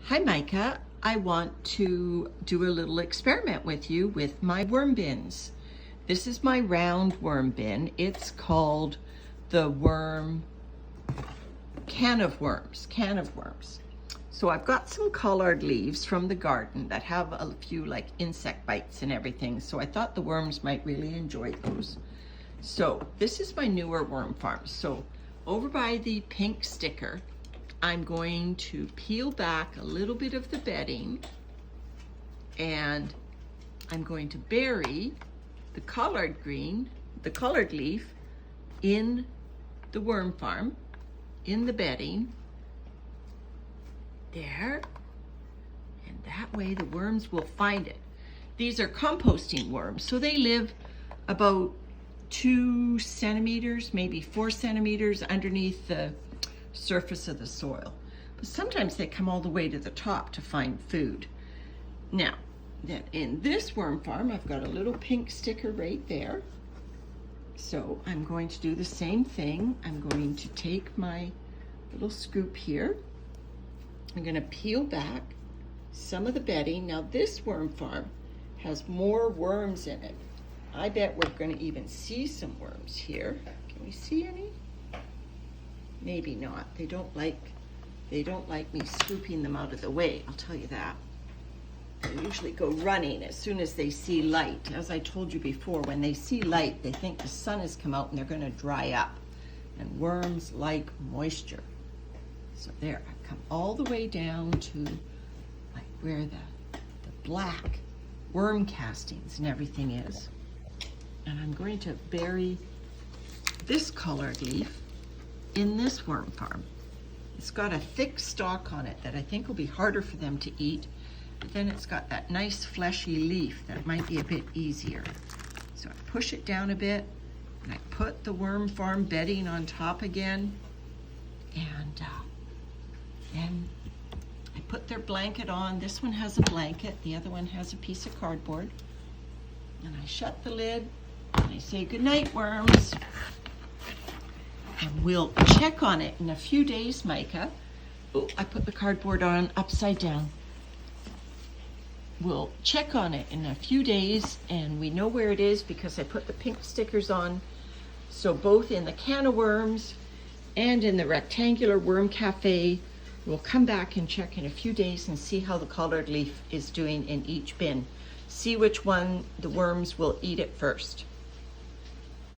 Hi Micah, I want to do a little experiment with you with my worm bins. This is my round worm bin. It's called the Worm Can of Worms. So I've got some collard leaves from the garden that have a few like insect bites and everything. So I thought the worms might really enjoy those. So this is my newer worm farm. So over by the pink sticker, I'm going to peel back a little bit of the bedding and I'm going to bury the collard leaf in the worm farm, in the bedding, there, and that way the worms will find it. These are composting worms, so they live about 2 centimeters, maybe 4 centimeters underneath the surface of the soil. But sometimes they come all the way to the top to find food. Now, then in this worm farm, I've got a little pink sticker right there. So I'm going to do the same thing. I'm going to take my little scoop here. I'm going to peel back some of the bedding. Now this worm farm has more worms in it. I bet we're going to even see some worms here. Can we see any? Maybe not. They don't like me scooping them out of the way, I'll tell you that. They usually go running as soon as they see light. As I told you before, when they see light, they think the sun has come out and they're going to dry up. And worms like moisture. So there, I've come all the way down to like where the black worm castings and everything is. And I'm going to bury this collard leaf in this worm farm. It's got a thick stalk on it that I think will be harder for them to eat, but then it's got that nice fleshy leaf that might be a bit easier. So I push it down a bit and I put the worm farm bedding on top again, and then I put their blanket on. This one has a blanket, the other one has a piece of cardboard, and I shut the lid and I say good night, worms. And we'll check on it in a few days, Micah. Oh, I put the cardboard on upside down. We'll check on it in a few days, and we know where it is because I put the pink stickers on. So both in the can of worms and in the rectangular Worm Café, we'll come back and check in a few days and see how the collard leaf is doing in each bin. See which one the worms will eat it first.